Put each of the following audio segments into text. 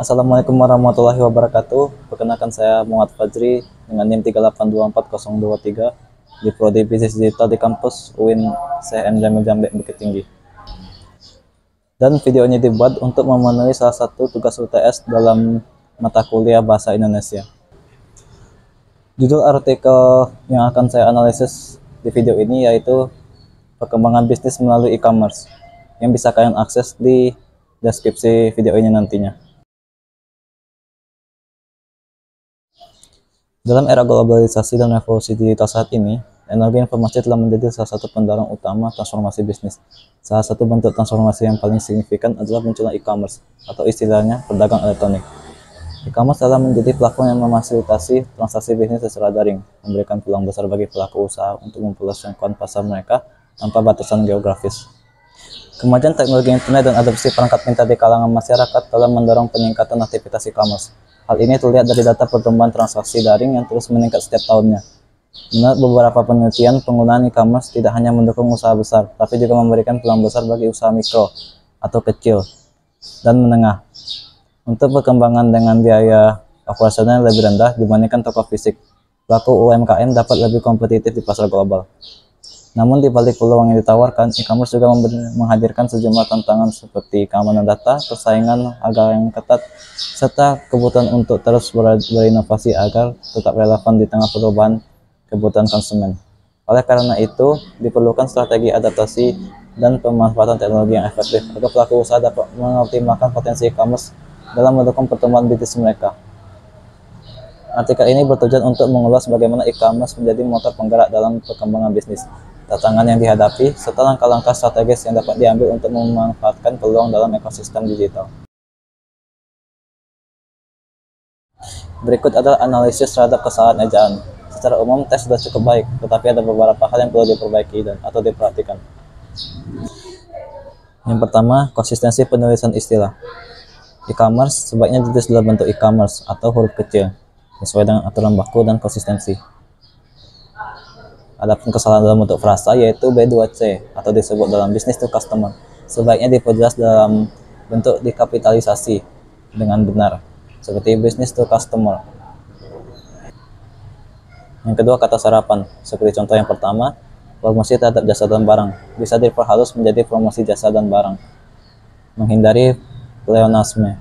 Assalamualaikum warahmatullahi wabarakatuh. Perkenalkan saya Muhammad Fajri dengan NIM 3824023 di Prodi Bisnis Digital di kampus UIN CM Jamil Jambe Bukit Tinggi. Dan video ini dibuat untuk memenuhi salah satu tugas UTS dalam mata kuliah Bahasa Indonesia. Judul artikel yang akan saya analisis di video ini yaitu perkembangan bisnis melalui e-commerce, yang bisa kalian akses di deskripsi video ini nantinya. Dalam era globalisasi dan revolusi digital saat ini, teknologi informasi telah menjadi salah satu pendorong utama transformasi bisnis. Salah satu bentuk transformasi yang paling signifikan adalah munculnya e-commerce, atau istilahnya pedagang elektronik. E-commerce telah menjadi platform yang memfasilitasi transaksi bisnis secara daring, memberikan peluang besar bagi pelaku usaha untuk memperluas jangkauan pasar mereka tanpa batasan geografis. Kemajuan teknologi internet dan adopsi perangkat pintar di kalangan masyarakat telah mendorong peningkatan aktivitas e-commerce. Hal ini terlihat dari data pertumbuhan transaksi daring yang terus meningkat setiap tahunnya. Menurut beberapa penelitian, penggunaan e-commerce tidak hanya mendukung usaha besar, tapi juga memberikan peluang besar bagi usaha mikro atau kecil dan menengah untuk perkembangan dengan biaya operasional yang lebih rendah dibandingkan toko fisik. Pelaku UMKM dapat lebih kompetitif di pasar global. Namun di balik peluang yang ditawarkan, e-commerce juga menghadirkan sejumlah tantangan seperti keamanan data, persaingan harga yang ketat, serta kebutuhan untuk terus berinovasi agar tetap relevan di tengah perubahan kebutuhan konsumen. Oleh karena itu, diperlukan strategi adaptasi dan pemanfaatan teknologi yang efektif agar pelaku usaha dapat mengoptimalkan potensi e-commerce dalam mendukung pertumbuhan bisnis mereka. Artikel ini bertujuan untuk mengulas bagaimana e-commerce menjadi motor penggerak dalam perkembangan bisnis, tantangan yang dihadapi, serta langkah-langkah strategis yang dapat diambil untuk memanfaatkan peluang dalam ekosistem digital. Berikut adalah analisis terhadap kesalahan ejaan. Secara umum, teks sudah cukup baik, tetapi ada beberapa hal yang perlu diperbaiki atau diperhatikan. Yang pertama, konsistensi penulisan istilah. E-commerce sebaiknya ditulis dalam bentuk e-commerce atau huruf kecil, sesuai dengan aturan baku dan konsistensi. Adapun kesalahan dalam bentuk frasa yaitu B2C atau disebut dalam business to customer, sebaiknya diperjelas dalam bentuk dikapitalisasi dengan benar, seperti business to customer. Yang kedua, kata sarapan, seperti contoh yang pertama, promosi terhadap jasa dan barang, bisa diperhalus menjadi promosi jasa dan barang. Menghindari pleonasme.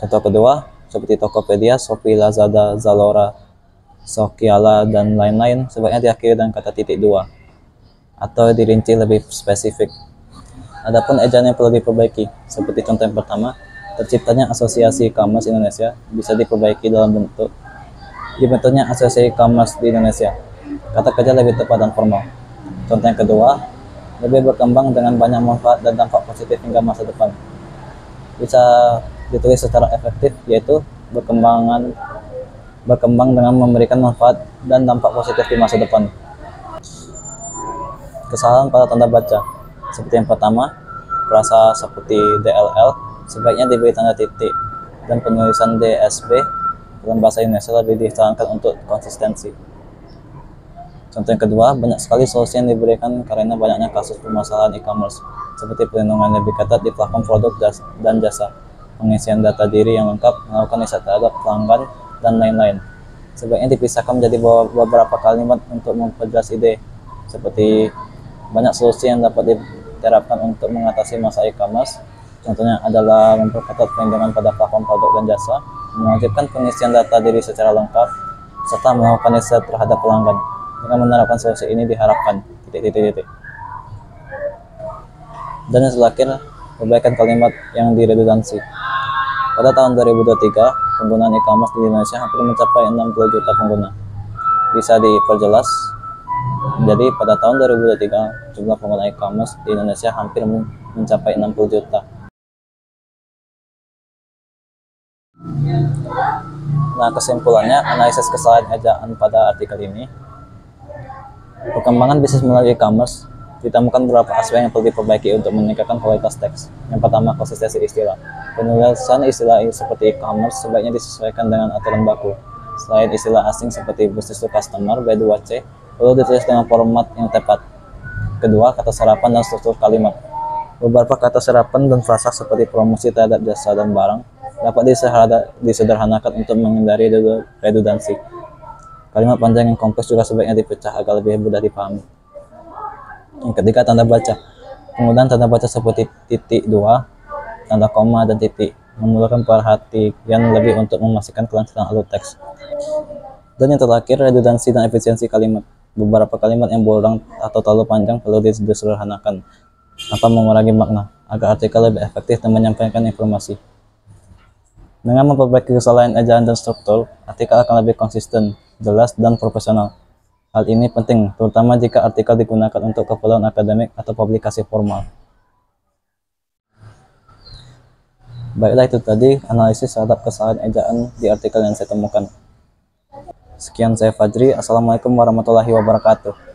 Contoh kedua, seperti Tokopedia, Shopee, Lazada, Zalora, Sokiala, dan lain-lain, sebaiknya diakhiri dengan kata titik dua atau dirinci lebih spesifik. Adapun ejaan yang perlu diperbaiki, seperti contoh yang pertama, terciptanya Asosiasi E-commerce Indonesia, bisa diperbaiki dalam dibentuknya Asosiasi E-commerce di Indonesia. Kata kerja lebih tepat dan formal. Contoh yang kedua, lebih berkembang dengan banyak manfaat dan dampak positif hingga masa depan. Bisa ditulis secara efektif, yaitu berkembang dengan memberikan manfaat dan dampak positif di masa depan. Kesalahan pada tanda baca, seperti yang pertama, frasa seperti DLL sebaiknya diberi tanda titik, dan penulisan DSB dalam bahasa Indonesia lebih disarankan untuk konsistensi. Contoh yang kedua, banyak sekali solusi yang diberikan karena banyaknya kasus permasalahan e-commerce, seperti perlindungan lebih ketat di platform produk dan jasa, pengisian data diri yang lengkap, melakukan riset terhadap pelanggan, dan lain-lain. Sebaiknya dipisahkan menjadi beberapa kalimat untuk memperjelas ide, seperti banyak solusi yang dapat diterapkan untuk mengatasi masalah e-commerce. Contohnya adalah memperketat perlindungan pada platform produk dan jasa, mewajibkan pengisian data diri secara lengkap, serta melakukan riset terhadap pelanggan. Dengan menerapkan solusi ini diharapkan Dan yang terakhir, perbaikan kalimat yang diredundansi. Pada tahun 2023, penggunaan e-commerce di Indonesia hampir mencapai 60 juta pengguna. Bisa diperjelas, jadi pada tahun 2023, jumlah pengguna e-commerce di Indonesia hampir mencapai 60 juta. Nah, kesimpulannya, analisis kesalahan ejaan pada artikel ini. Perkembangan bisnis melalui e-commerce, ditemukan beberapa aspek yang perlu diperbaiki untuk meningkatkan kualitas teks. Yang pertama, konsistensi istilah. Penulisan istilah seperti e-commerce sebaiknya disesuaikan dengan aturan baku. Selain istilah asing seperti business to customer, B2C, perlu ditulis dengan format yang tepat. Kedua, kata sarapan dan struktur kalimat. Beberapa kata serapan dan frasa seperti promosi terhadap jasa dan barang dapat disederhanakan untuk menghindari redundansi. Kalimat panjang yang kompleks juga sebaiknya dipecah agar lebih mudah dipahami. Yang ketiga, tanda baca. Penggunaan tanda baca seperti titik dua, tanda koma, dan titik memerlukan perhatian lebih untuk memastikan kelancaran alur teks. Dan yang terakhir, redundansi dan efisiensi kalimat. Beberapa kalimat yang berulang atau terlalu panjang perlu disederhanakan tanpa mengurangi makna, agar artikel lebih efektif dan menyampaikan informasi. Dengan memperbaiki kesalahan ejaan dan struktur, artikel akan lebih konsisten, jelas, dan profesional. Hal ini penting, terutama jika artikel digunakan untuk keperluan akademik atau publikasi formal. Baiklah, itu tadi analisis terhadap kesalahan ejaan di artikel yang saya temukan. Sekian, saya Fajri. Assalamualaikum warahmatullahi wabarakatuh.